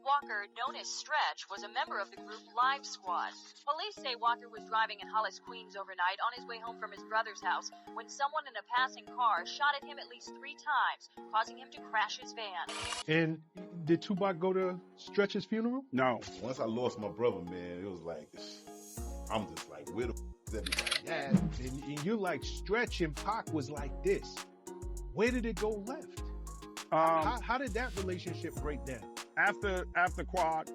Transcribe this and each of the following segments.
Walker, known as Stretch, was a member of the group Live Squad. Police say Walker was driving in Hollis, Queens overnight on his way home from his brother's house when someone in a passing car shot at him at least 3 times, causing him to crash his van. And did Tupac go to Stretch's funeral? No. Once I lost my brother, man, it was like, I'm just like, where the is everybody? Yeah, and you're like, Stretch and Pac was like this. Where did it go left? How did that relationship break down? After the quad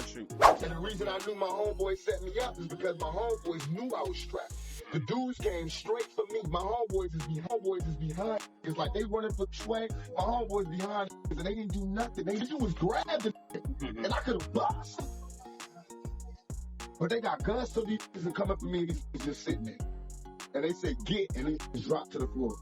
shoot. And the reason I knew my homeboys set me up is because my homeboys knew I was strapped. The dudes came straight for me. My homeboys is behind. It's like they running for swag. My homeboys behind, and they didn't do nothing. They did was grab the and I could have bust. But they got guns to these and come up to me and he's just sitting there. And they said, get, and they just dropped to the floor.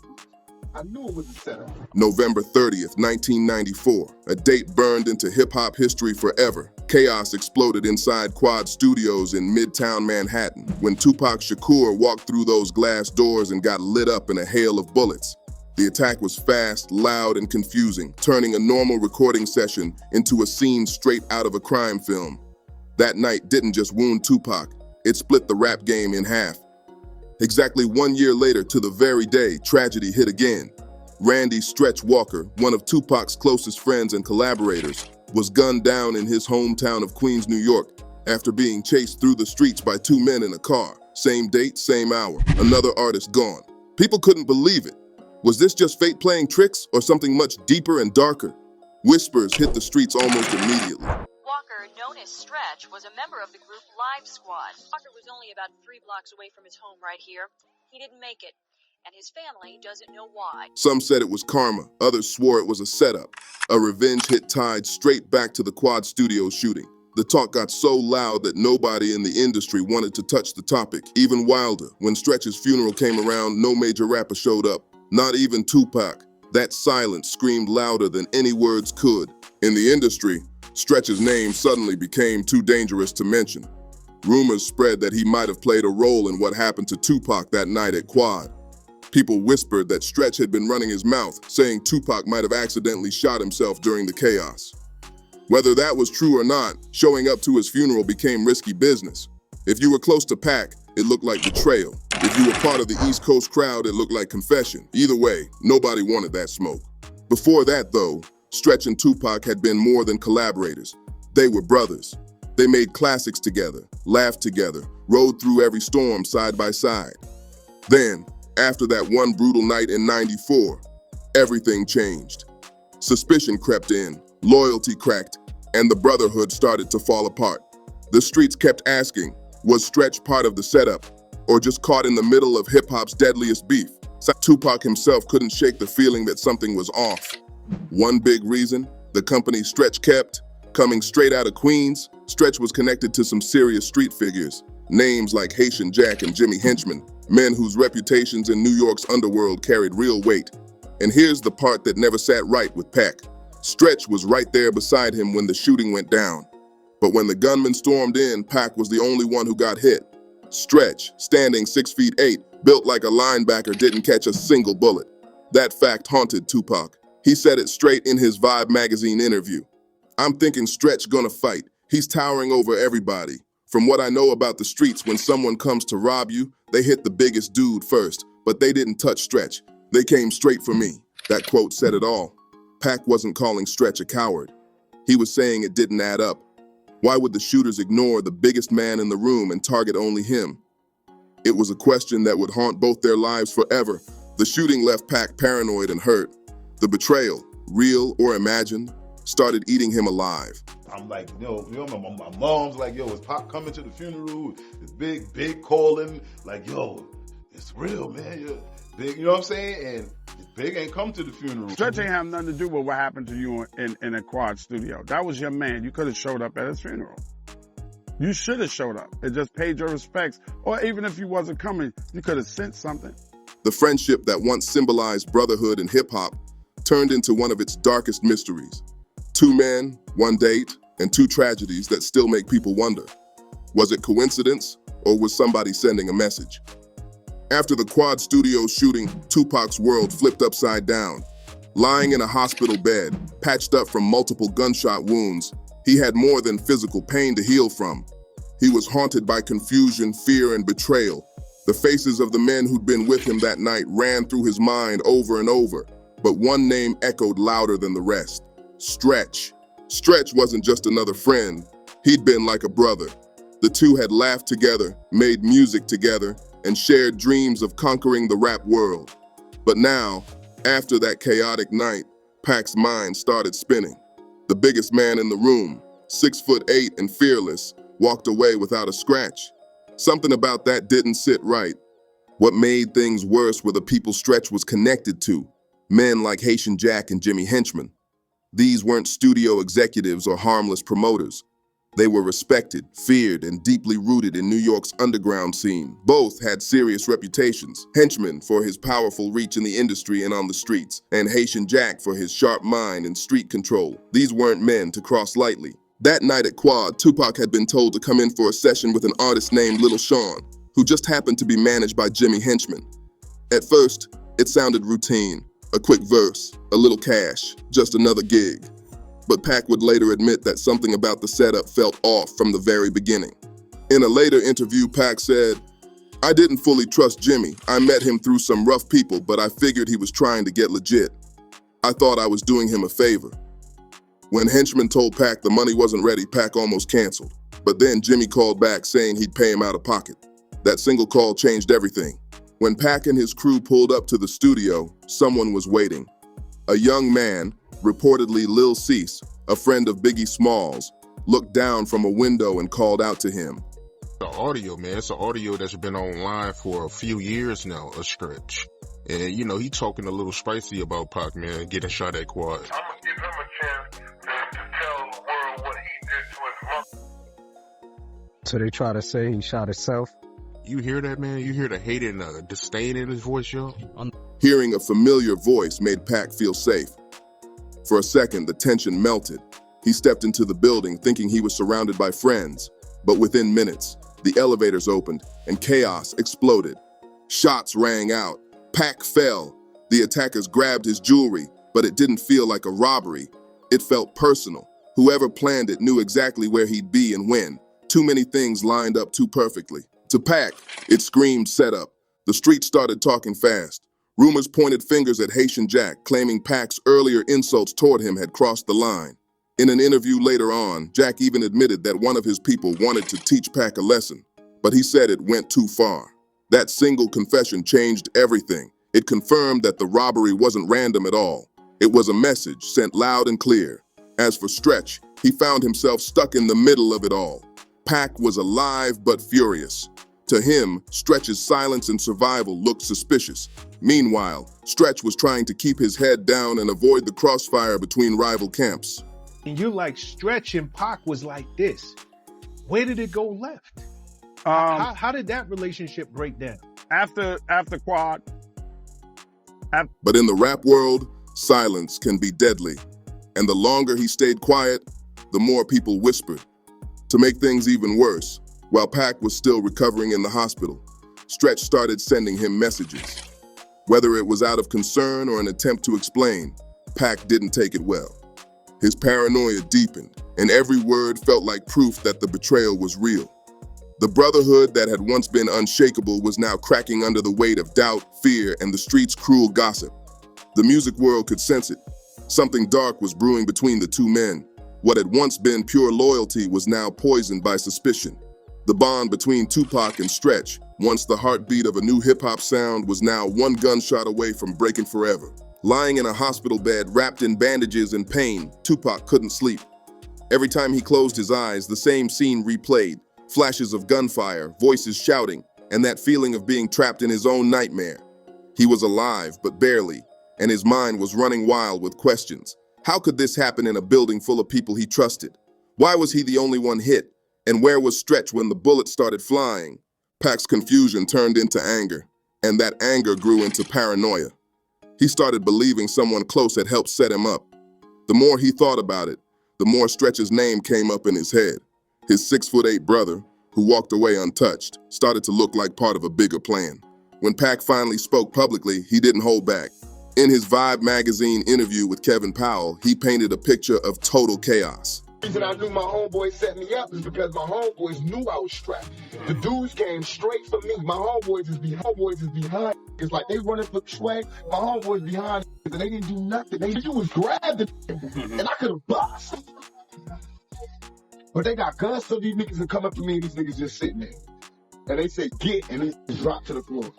I knew it was a setup. November 30th, 1994, a date burned into hip-hop history forever. Chaos exploded inside Quad Studios in Midtown Manhattan when Tupac Shakur walked through those glass doors and got lit up in a hail of bullets. The attack was fast, loud, and confusing, turning a normal recording session into a scene straight out of a crime film. That night didn't just wound Tupac, it split the rap game in half. Exactly 1 year later, to the very day, tragedy hit again. Randy Stretch Walker, one of Tupac's closest friends and collaborators, was gunned down in his hometown of Queens, New York, after being chased through the streets by 2 men in a car. Same date, same hour. Another artist gone. People couldn't believe it. Was this just fate playing tricks or something much deeper and darker? Whispers hit the streets almost immediately. Walker, known as Stretch, was a member of the group Live Squad. Walker was only about 3 blocks away from his home right here. He didn't make it, and his family doesn't know why. Some said it was karma, others swore it was a setup. A revenge hit tied straight back to the Quad Studios shooting. The talk got so loud that nobody in the industry wanted to touch the topic. Even wilder, when Stretch's funeral came around, no major rapper showed up. Not even Tupac. That silence screamed louder than any words could. In the industry, Stretch's name suddenly became too dangerous to mention. Rumors spread that he might have played a role in what happened to Tupac that night at Quad. People whispered that Stretch had been running his mouth, saying Tupac might have accidentally shot himself during the chaos. Whether that was true or not, showing up to his funeral became risky business. If you were close to Pac, it looked like betrayal. If you were part of the East Coast crowd, it looked like confession. Either way, nobody wanted that smoke. Before that, though, Stretch and Tupac had been more than collaborators. They were brothers. They made classics together, laughed together, rode through every storm side by side. Then, after that one brutal night in '94, everything changed. Suspicion crept in, loyalty cracked, and the brotherhood started to fall apart. The streets kept asking, was Stretch part of the setup, or just caught in the middle of hip-hop's deadliest beef? Tupac himself couldn't shake the feeling that something was off. One big reason, the company Stretch kept, coming straight out of Queens, Stretch was connected to some serious street figures. Names like Haitian Jack and Jimmy Henchman, men whose reputations in New York's underworld carried real weight. And here's the part that never sat right with Pac. Stretch was right there beside him when the shooting went down. But when the gunman stormed in, Pac was the only one who got hit. Stretch, standing 6'8", built like a linebacker, didn't catch a single bullet. That fact haunted Tupac. He said it straight in his Vibe magazine interview. I'm thinking Stretch gonna fight. He's towering over everybody. From what I know about the streets, when someone comes to rob you, they hit the biggest dude first, but they didn't touch Stretch. They came straight for me. That quote said it all. Pac wasn't calling Stretch a coward. He was saying it didn't add up. Why would the shooters ignore the biggest man in the room and target only him? It was a question that would haunt both their lives forever. The shooting left Pac paranoid and hurt. The betrayal, real or imagined, started eating him alive. I'm like, my mom's like, yo, is Pop coming to the funeral? It's big calling, like, yo, it's real, man. You're big, you know what I'm saying? And Big ain't come to the funeral. Stretch ain't have nothing to do with what happened to you in a Quad studio. That was your man. You could have showed up at his funeral. You should have showed up and just paid your respects. Or even if you wasn't coming, you could have sent something. The friendship that once symbolized brotherhood and hip-hop turned into one of its darkest mysteries. 2 men, 1 date, and 2 tragedies that still make people wonder. Was it coincidence, or was somebody sending a message? After the Quad Studios shooting, Tupac's world flipped upside down. Lying in a hospital bed, patched up from multiple gunshot wounds, he had more than physical pain to heal from. He was haunted by confusion, fear, and betrayal. The faces of the men who'd been with him that night ran through his mind over and over, but one name echoed louder than the rest: Stretch. Stretch wasn't just another friend. He'd been like a brother. The two had laughed together, made music together, and shared dreams of conquering the rap world. But now, after that chaotic night, Pac's mind started spinning. The biggest man in the room, 6'8" and fearless, walked away without a scratch. Something about that didn't sit right. What made things worse were the people Stretch was connected to, men like Haitian Jack and Jimmy Henchman. These weren't studio executives or harmless promoters. They were respected, feared, and deeply rooted in New York's underground scene. Both had serious reputations. Henchman for his powerful reach in the industry and on the streets, and Haitian Jack for his sharp mind and street control. These weren't men to cross lightly. That night at Quad, Tupac had been told to come in for a session with an artist named Little Sean, who just happened to be managed by Jimmy Henchman. At first, it sounded routine. A quick verse, a little cash, just another gig. But Pac would later admit that something about the setup felt off from the very beginning. In a later interview, Pac said, "I didn't fully trust Jimmy. I met him through some rough people, but I figured he was trying to get legit. I thought I was doing him a favor." When Henchman told Pac the money wasn't ready, Pac almost canceled. But then Jimmy called back saying he'd pay him out of pocket. That single call changed everything. When Pac and his crew pulled up to the studio, someone was waiting. A young man, reportedly Lil Cease, a friend of Biggie Smalls, looked down from a window and called out to him. The audio, man, it's an audio that's been online for a few years now, a stretch. And, you know, he talking a little spicy about Pac, man, getting shot at Quad. I'm gonna give him a chance to tell the world what he did to his mother. So they try to say he shot himself? You hear that, man? You hear the hate and disdain in his voice, yo? Hearing a familiar voice made Pac feel safe. For a second, the tension melted. He stepped into the building thinking he was surrounded by friends. But within minutes, the elevators opened and chaos exploded. Shots rang out. Pac fell. The attackers grabbed his jewelry, but it didn't feel like a robbery. It felt personal. Whoever planned it knew exactly where he'd be and when. Too many things lined up too perfectly. To Pac, it screamed setup. The streets started talking fast. Rumors pointed fingers at Haitian Jack, claiming Pac's earlier insults toward him had crossed the line. In an interview later on, Jack even admitted that one of his people wanted to teach Pac a lesson, but he said it went too far. That single confession changed everything. It confirmed that the robbery wasn't random at all. It was a message sent loud and clear. As for Stretch, he found himself stuck in the middle of it all. Pac was alive but furious. To him, Stretch's silence and survival looked suspicious. Meanwhile, Stretch was trying to keep his head down and avoid the crossfire between rival camps. And you're like, Stretch and Pac was like this. Where did it go left? How did that relationship break down? After Quad. But in the rap world, silence can be deadly. And the longer he stayed quiet, the more people whispered. To make things even worse, while Pac was still recovering in the hospital, Stretch started sending him messages. Whether it was out of concern or an attempt to explain, Pac didn't take it well. His paranoia deepened, and every word felt like proof that the betrayal was real. The brotherhood that had once been unshakable was now cracking under the weight of doubt, fear, and the street's cruel gossip. The music world could sense it. Something dark was brewing between the two men. What had once been pure loyalty was now poisoned by suspicion. The bond between Tupac and Stretch, once the heartbeat of a new hip-hop sound, was now one gunshot away from breaking forever. Lying in a hospital bed, wrapped in bandages and pain, Tupac couldn't sleep. Every time he closed his eyes, the same scene replayed. Flashes of gunfire, voices shouting, and that feeling of being trapped in his own nightmare. He was alive, but barely, and his mind was running wild with questions. How could this happen in a building full of people he trusted? Why was he the only one hit? And where was Stretch when the bullets started flying? Pac's confusion turned into anger, and that anger grew into paranoia. He started believing someone close had helped set him up. The more he thought about it, the more Stretch's name came up in his head. His 6'8" brother, who walked away untouched, started to look like part of a bigger plan. When Pac finally spoke publicly, he didn't hold back. In his Vibe magazine interview with Kevin Powell, he painted a picture of total chaos. The reason I knew my homeboys set me up is because my homeboys knew I was strapped. The dudes came straight for me. My homeboys is behind. It's like they running for swag. My homeboys behind, and they didn't do nothing. They was grab the and I could have bust. But they got guns, so these niggas are coming for me, and these niggas just sitting there. And they say, get, and they drop to the floor.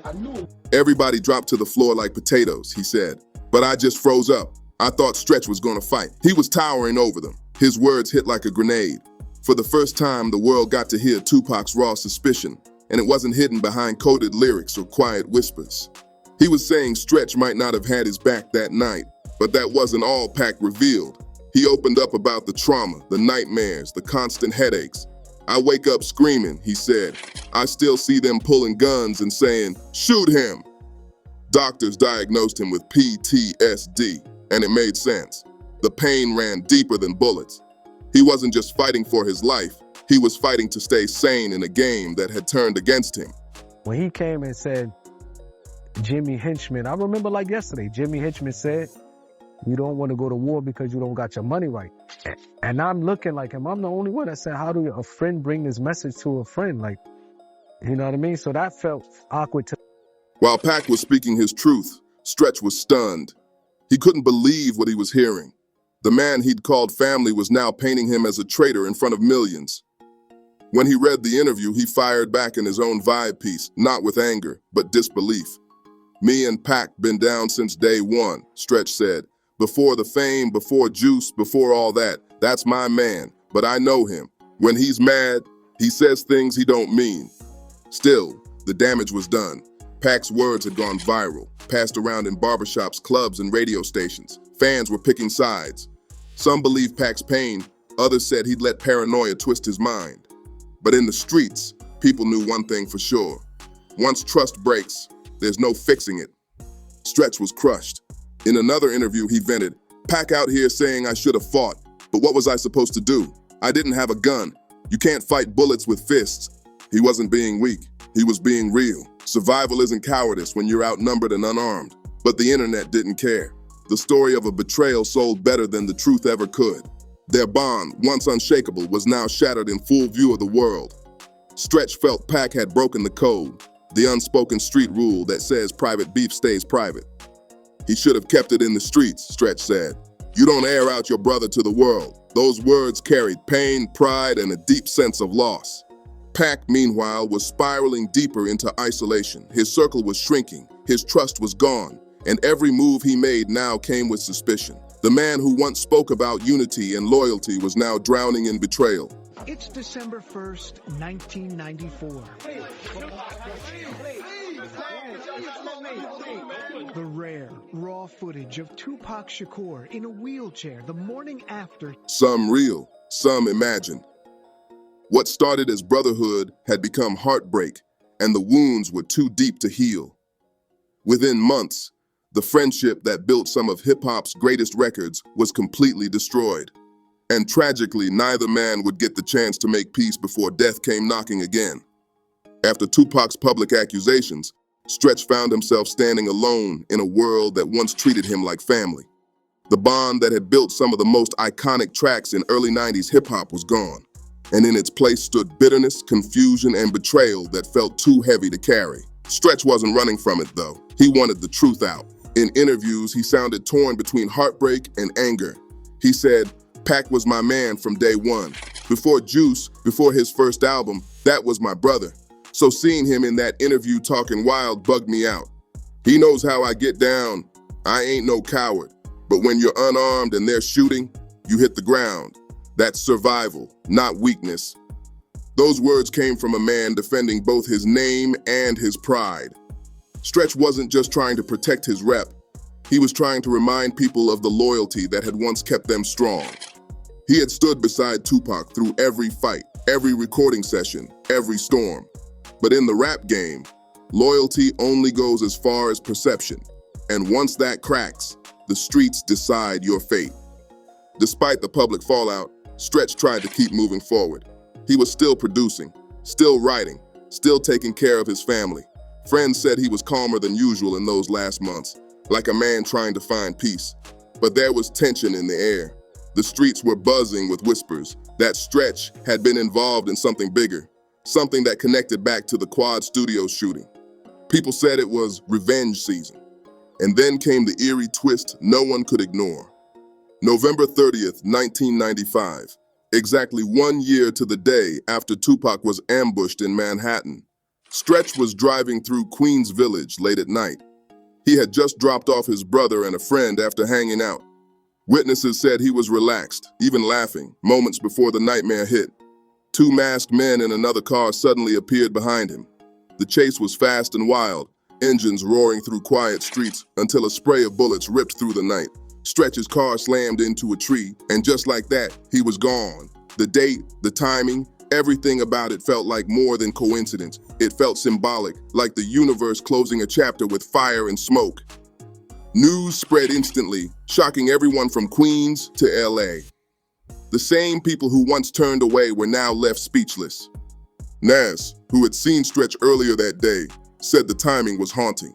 I knew. Everybody dropped to the floor like potatoes, he said. But I just froze up. I thought Stretch was gonna fight. He was towering over them. His words hit like a grenade. For the first time, the world got to hear Tupac's raw suspicion, and it wasn't hidden behind coded lyrics or quiet whispers. He was saying Stretch might not have had his back that night, but that wasn't all Pac revealed. He opened up about the trauma, the nightmares, the constant headaches. I wake up screaming, he said. I still see them pulling guns and saying, shoot him. Doctors diagnosed him with PTSD, and it made sense. The pain ran deeper than bullets. He wasn't just fighting for his life, he was fighting to stay sane in a game that had turned against him. When he came and said, Jimmy Henchman, I remember like yesterday, Jimmy Henchman said, you don't want to go to war because you don't got your money right. And I'm looking like him. I'm the only one that said, how do a friend bring this message to a friend? Like, you know what I mean? So that felt awkward to me. While Pac was speaking his truth, Stretch was stunned. He couldn't believe what he was hearing. The man he'd called family was now painting him as a traitor in front of millions. When he read the interview, he fired back in his own vibe piece, not with anger, but disbelief. Me and Pac been down since day one, Stretch said. Before the fame, before Juice, before all that, that's my man, but I know him. When he's mad, he says things he don't mean. Still, the damage was done. Pac's words had gone viral, passed around in barbershops, clubs, and radio stations. Fans were picking sides. Some believed Pac's pain, others said he'd let paranoia twist his mind. But in the streets, people knew one thing for sure. Once trust breaks, there's no fixing it. Stretch was crushed. In another interview, he vented, Pac out here saying I should have fought, but what was I supposed to do? I didn't have a gun. You can't fight bullets with fists. He wasn't being weak. He was being real. Survival isn't cowardice when you're outnumbered and unarmed. But the internet didn't care. The story of a betrayal sold better than the truth ever could. Their bond, once unshakable, was now shattered in full view of the world. Stretch felt Pac had broken the code, the unspoken street rule that says private beef stays private. He should have kept it in the streets, Stretch said. You don't air out your brother to the world. Those words carried pain, pride, and a deep sense of loss. Pac, meanwhile, was spiraling deeper into isolation. His circle was shrinking, his trust was gone, and every move he made now came with suspicion. The man who once spoke about unity and loyalty was now drowning in betrayal. It's December 1st, 1994. The rare, raw footage of Tupac Shakur in a wheelchair the morning after. Some real, some imagined. What started as brotherhood had become heartbreak, and the wounds were too deep to heal. Within months, the friendship that built some of hip-hop's greatest records was completely destroyed. And tragically, neither man would get the chance to make peace before death came knocking again. After Tupac's public accusations, Stretch found himself standing alone in a world that once treated him like family. The bond that had built some of the most iconic tracks in early 90s hip-hop was gone, and in its place stood bitterness, confusion, and betrayal that felt too heavy to carry. Stretch wasn't running from it, though. He wanted the truth out. In interviews, he sounded torn between heartbreak and anger. He said, Pac was my man from day one. Before Juice, before his first album, that was my brother. So seeing him in that interview talking wild bugged me out. He knows how I get down. I ain't no coward. But when you're unarmed and they're shooting, you hit the ground. That's survival, not weakness. Those words came from a man defending both his name and his pride. Stretch wasn't just trying to protect his rep. He was trying to remind people of the loyalty that had once kept them strong. He had stood beside Tupac through every fight, every recording session, every storm. But in the rap game, loyalty only goes as far as perception. And once that cracks, the streets decide your fate. Despite the public fallout, Stretch tried to keep moving forward. He was still producing, still writing, still taking care of his family. Friends said he was calmer than usual in those last months. like a man trying to find peace. But there was tension in the air. The streets were buzzing with whispers that Stretch had been involved in something bigger, something that connected back to the Quad Studio shooting. People said it was revenge season. And then came the eerie twist no one could ignore. November 30th, 1995, exactly 1 year to the day after Tupac was ambushed in Manhattan. Stretch was driving through Queens Village late at night. He had just dropped off his brother and a friend after hanging out. Witnesses said he was relaxed, even laughing, moments before the nightmare hit. Two masked men in another car suddenly appeared behind him. The chase was fast and wild, engines roaring through quiet streets until a spray of bullets ripped through the night. Stretch's car slammed into a tree, and just like that, he was gone. The date, the timing, everything about it felt like more than coincidence. It felt symbolic, like the universe closing a chapter with fire and smoke. News spread instantly, shocking everyone from Queens to LA. The same people who once turned away were now left speechless. Nas, who had seen Stretch earlier that day, said the timing was haunting.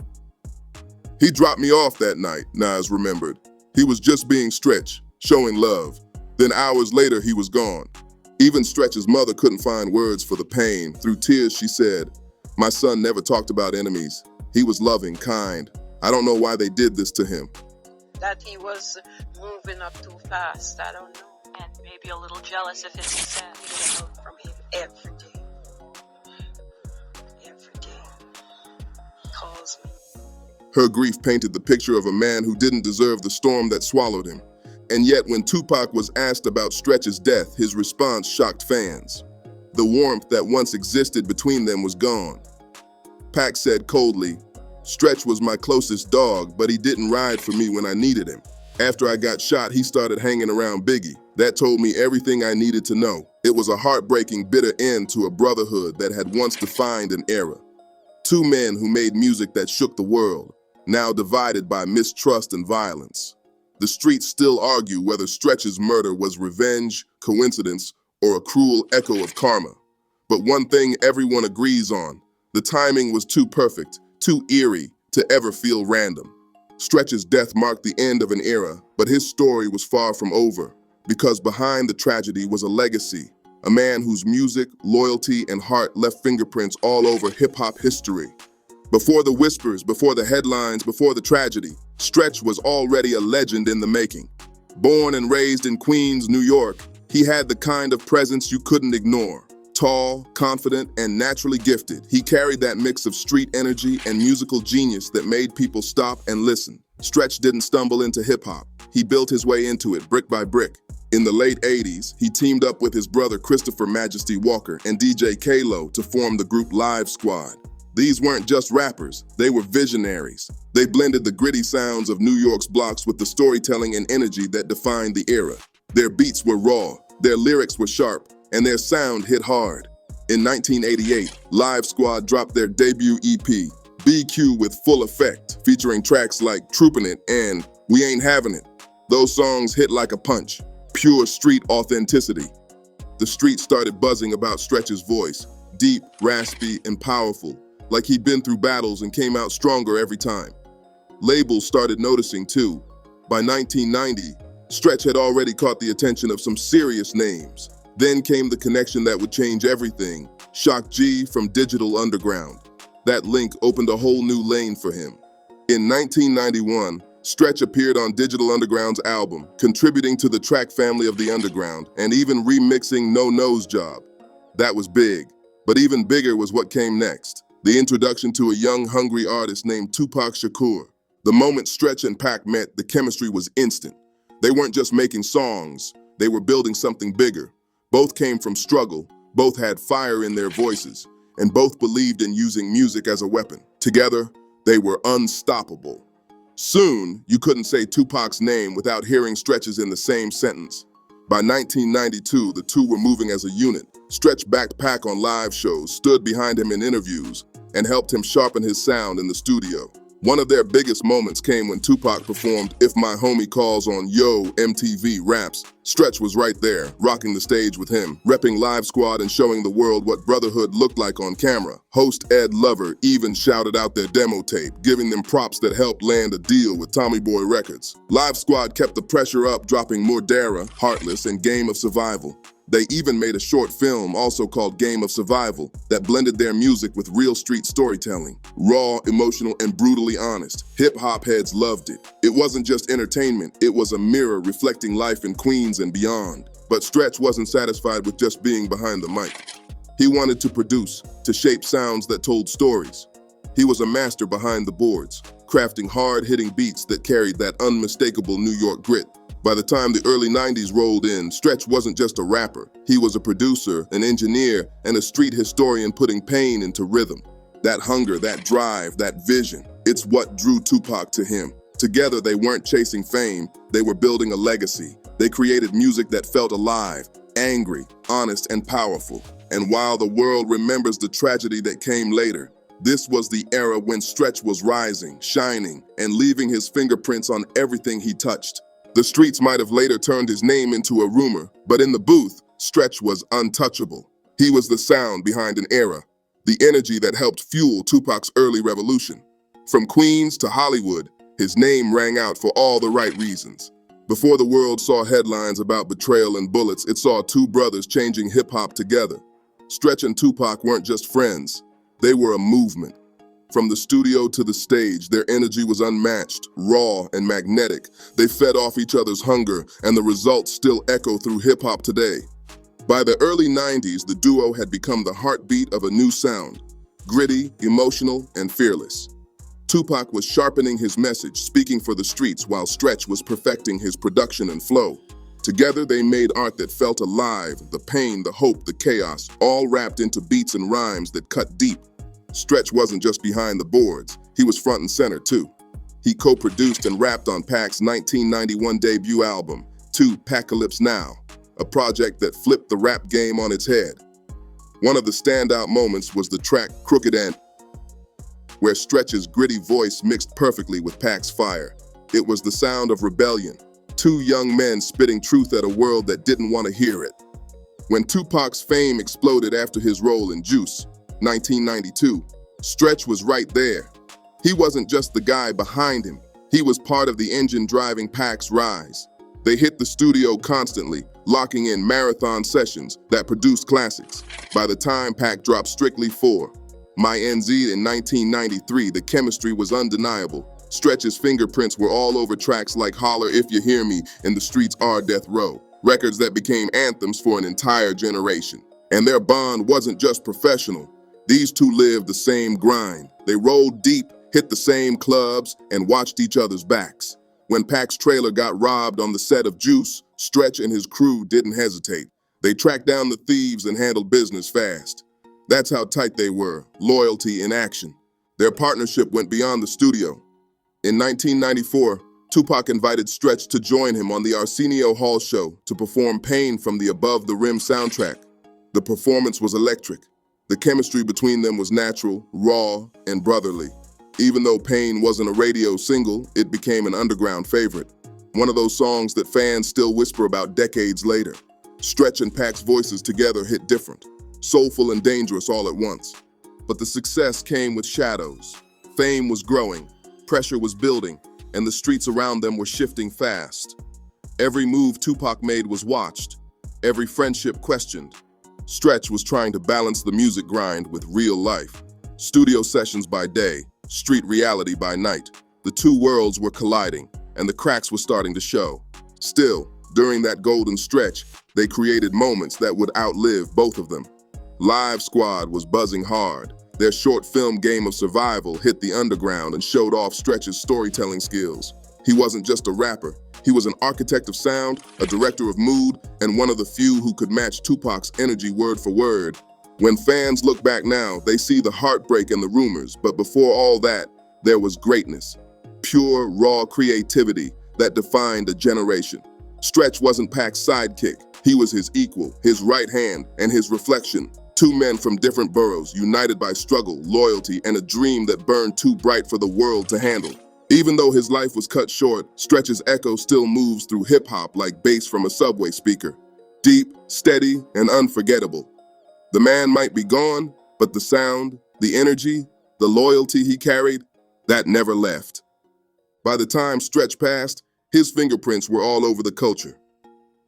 He dropped me off that night, Nas remembered. He was just being Stretch, showing love. Then hours later, he was gone. Even Stretch's mother couldn't find words for the pain. Through tears, she said, "My son never talked about enemies. He was loving, kind. I don't know why they did this to him." That he was moving up too fast, I don't know. And maybe a little jealous of his success. I from him every day. Every day. He calls me. Her grief painted the picture of a man who didn't deserve the storm that swallowed him. And yet, when Tupac was asked about Stretch's death, his response shocked fans. The warmth that once existed between them was gone. Pac said coldly, "Stretch was my closest dog, but he didn't ride for me when I needed him. After I got shot, he started hanging around Biggie. That told me everything I needed to know." It was a heartbreaking, bitter end to a brotherhood that had once defined an era. Two men who made music that shook the world, now divided by mistrust and violence. The streets still argue whether Stretch's murder was revenge, coincidence, or a cruel echo of karma. But one thing everyone agrees on: the timing was too perfect, too eerie to ever feel random. Stretch's death marked the end of an era, but his story was far from over, because behind the tragedy was a legacy, a man whose music, loyalty, and heart left fingerprints all over hip-hop history. Before the whispers, before the headlines, before the tragedy, Stretch was already a legend in the making. Born and raised in Queens, New York, he had the kind of presence you couldn't ignore. Tall, confident, and naturally gifted, he carried that mix of street energy and musical genius that made people stop and listen. Stretch didn't stumble into hip-hop. He built his way into it brick by brick. In the late 80s, he teamed up with his brother Christopher Majesty Walker and DJ K-Lo to form the group Live Squad. These weren't just rappers, they were visionaries. They blended the gritty sounds of New York's blocks with the storytelling and energy that defined the era. Their beats were raw, their lyrics were sharp, and their sound hit hard. In 1988, Live Squad dropped their debut EP, BQ with Full Effect, featuring tracks like Troopin' It and We Ain't Having It. Those songs hit like a punch, pure street authenticity. The street started buzzing about Stretch's voice, deep, raspy, and powerful, like he'd been through battles and came out stronger every time. Labels started noticing too. By 1990, Stretch had already caught the attention of some serious names. Then came the connection that would change everything, Shock G from Digital Underground. That link opened a whole new lane for him. In 1991, Stretch appeared on Digital Underground's album, contributing to the track family of the Underground, and even remixing No Nose Job. That was big, but even bigger was what came next. The introduction to a young, hungry artist named Tupac Shakur. The moment Stretch and Pac met, the chemistry was instant. They weren't just making songs, they were building something bigger. Both came from struggle, both had fire in their voices, and both believed in using music as a weapon. Together, they were unstoppable. Soon, you couldn't say Tupac's name without hearing Stretch's in the same sentence. By 1992, the two were moving as a unit. Stretch backed Pac on live shows, stood behind him in interviews, and helped him sharpen his sound in the studio. One of their biggest moments came when Tupac performed If My Homie Calls on Yo MTV Raps. Stretch was right there, rocking the stage with him, repping Live Squad and showing the world what brotherhood looked like on camera. Host Ed Lover even shouted out their demo tape, giving them props that helped land a deal with Tommy Boy Records. Live Squad kept the pressure up, dropping Mordera, Heartless, and Game of Survival. They even made a short film, also called Game of Survival, that blended their music with real street storytelling. Raw, emotional, and brutally honest. Hip-hop heads loved it. It wasn't just entertainment, it was a mirror reflecting life in Queens and beyond. But Stretch wasn't satisfied with just being behind the mic. He wanted to produce, to shape sounds that told stories. He was a master behind the boards, crafting hard-hitting beats that carried that unmistakable New York grit. By the time the early 90s rolled in, Stretch wasn't just a rapper. He was a producer, an engineer, and a street historian putting pain into rhythm. That hunger, that drive, that vision, it's what drew Tupac to him. Together, they weren't chasing fame, they were building a legacy. They created music that felt alive, angry, honest, and powerful. And while the world remembers the tragedy that came later, this was the era when Stretch was rising, shining, and leaving his fingerprints on everything he touched. The streets might have later turned his name into a rumor, but in the booth, Stretch was untouchable. He was the sound behind an era, the energy that helped fuel Tupac's early revolution. From Queens to Hollywood, his name rang out for all the right reasons. Before the world saw headlines about betrayal and bullets, it saw two brothers changing hip-hop together. Stretch and Tupac weren't just friends, they were a movement. From the studio to the stage, their energy was unmatched, raw, and magnetic. They fed off each other's hunger, and the results still echo through hip-hop today. By the early 90s, the duo had become the heartbeat of a new sound, gritty, emotional, and fearless. Tupac was sharpening his message, speaking for the streets, while Stretch was perfecting his production and flow. Together, they made art that felt alive, the pain, the hope, the chaos, all wrapped into beats and rhymes that cut deep. Stretch wasn't just behind the boards, he was front and center too. He co-produced and rapped on Pac's 1991 debut album, 2Pacalypse Now, a project that flipped the rap game on its head. One of the standout moments was the track Crooked End, where Stretch's gritty voice mixed perfectly with Pac's fire. It was the sound of rebellion, two young men spitting truth at a world that didn't want to hear it. When Tupac's fame exploded after his role in Juice, 1992, Stretch was right there. He wasn't just the guy behind him, he was part of the engine driving Pac's rise. They hit the studio constantly, locking in marathon sessions that produced classics. By the time Pac dropped Strictly 4, My NZ in 1993, the chemistry was undeniable. Stretch's fingerprints were all over tracks like Holler If You Hear Me and The Streets Are Death Row, records that became anthems for an entire generation. And their bond wasn't just professional. These two lived the same grind. They rolled deep, hit the same clubs, and watched each other's backs. When Pac's trailer got robbed on the set of Juice, Stretch and his crew didn't hesitate. They tracked down the thieves and handled business fast. That's how tight they were, loyalty in action. Their partnership went beyond the studio. In 1994, Tupac invited Stretch to join him on the Arsenio Hall show to perform Pain from the Above the Rim soundtrack. The performance was electric. The chemistry between them was natural, raw, and brotherly. Even though Pain wasn't a radio single, it became an underground favorite. One of those songs that fans still whisper about decades later. Stretch and Pac's voices together hit different, soulful and dangerous all at once. But the success came with shadows. Fame was growing, pressure was building, and the streets around them were shifting fast. Every move Tupac made was watched, every friendship questioned. Stretch was trying to balance the music grind with real life. Studio sessions by day, street reality by night. The two worlds were colliding, and the cracks were starting to show. Still, during that golden stretch, they created moments that would outlive both of them. Live Squad was buzzing hard. Their short film Game of Survival hit the underground and showed off Stretch's storytelling skills. He wasn't just a rapper. He was an architect of sound, a director of mood, and one of the few who could match Tupac's energy word for word. When fans look back now, they see the heartbreak and the rumors, but before all that, there was greatness. Pure, raw creativity that defined a generation. Stretch wasn't Pac's sidekick. He was his equal, his right hand, and his reflection. Two men from different boroughs, united by struggle, loyalty, and a dream that burned too bright for the world to handle. Even though his life was cut short, Stretch's echo still moves through hip-hop like bass from a subway speaker. Deep, steady, and unforgettable. The man might be gone, but the sound, the energy, the loyalty he carried, that never left. By the time Stretch passed, his fingerprints were all over the culture.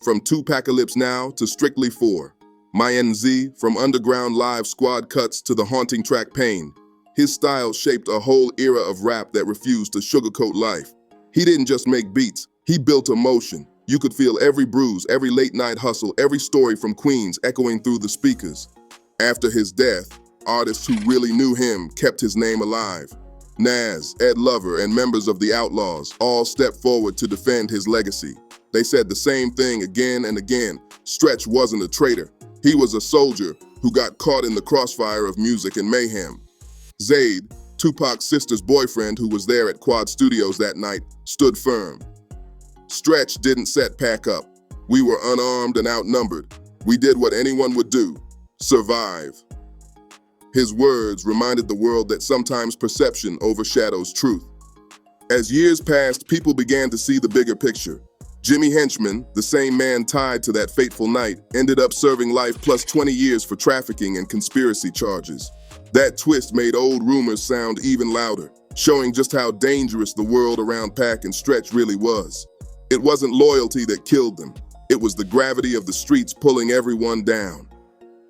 From Tupacalypse Now to Strictly 4, My NZ, from underground live squad cuts to the haunting track Pain, his style shaped a whole era of rap that refused to sugarcoat life. He didn't just make beats, he built emotion. You could feel every bruise, every late-night hustle, every story from Queens echoing through the speakers. After his death, artists who really knew him kept his name alive. Nas, Ed Lover, and members of the Outlaws all stepped forward to defend his legacy. They said the same thing again and again. Stretch wasn't a traitor. He was a soldier who got caught in the crossfire of music and mayhem. Zayd, Tupac's sister's boyfriend who was there at Quad Studios that night, stood firm. Stretch didn't set pack up. We were unarmed and outnumbered. We did what anyone would do, survive. His words reminded the world that sometimes perception overshadows truth. As years passed, people began to see the bigger picture. Jimmy Henchman, the same man tied to that fateful night, ended up serving life plus 20 years for trafficking and conspiracy charges. That twist made old rumors sound even louder, showing just how dangerous the world around Pac and Stretch really was. It wasn't loyalty that killed them. It was the gravity of the streets pulling everyone down.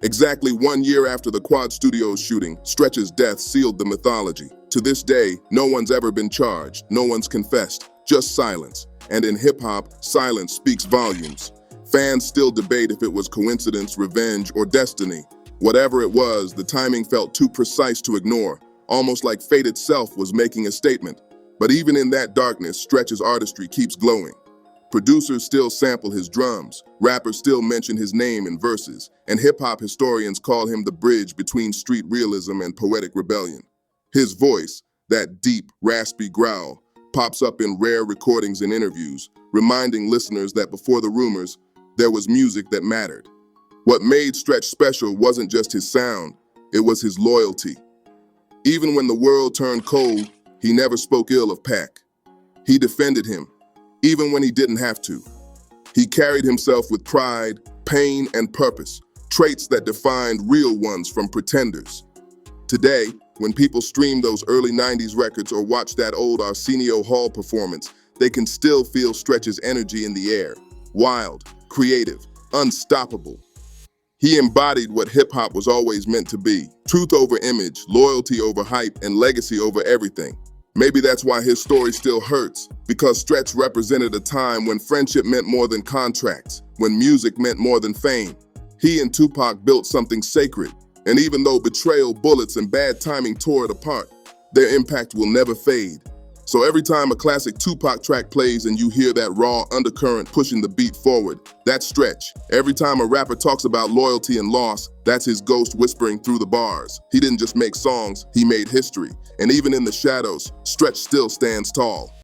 Exactly 1 year after the Quad Studios shooting, Stretch's death sealed the mythology. To this day, no one's ever been charged, no one's confessed, just silence. And in hip-hop, silence speaks volumes. Fans still debate if it was coincidence, revenge, or destiny. Whatever it was, the timing felt too precise to ignore, almost like fate itself was making a statement. But even in that darkness, Stretch's artistry keeps glowing. Producers still sample his drums, rappers still mention his name in verses, and hip-hop historians call him the bridge between street realism and poetic rebellion. His voice, that deep, raspy growl, pops up in rare recordings and interviews, reminding listeners that before the rumors, there was music that mattered. What made Stretch special wasn't just his sound, it was his loyalty. Even when the world turned cold, he never spoke ill of Pac. He defended him, even when he didn't have to. He carried himself with pride, pain, and purpose, traits that defined real ones from pretenders. Today, when people stream those early 90s records or watch that old Arsenio Hall performance, they can still feel Stretch's energy in the air. Wild, creative, unstoppable. He embodied what hip-hop was always meant to be. Truth over image, loyalty over hype, and legacy over everything. Maybe that's why his story still hurts, because Stretch represented a time when friendship meant more than contracts, when music meant more than fame. He and Tupac built something sacred, and even though betrayal, bullets, and bad timing tore it apart, their impact will never fade. So every time a classic Tupac track plays and you hear that raw undercurrent pushing the beat forward, that's Stretch. Every time a rapper talks about loyalty and loss, that's his ghost whispering through the bars. He didn't just make songs, he made history. And even in the shadows, Stretch still stands tall.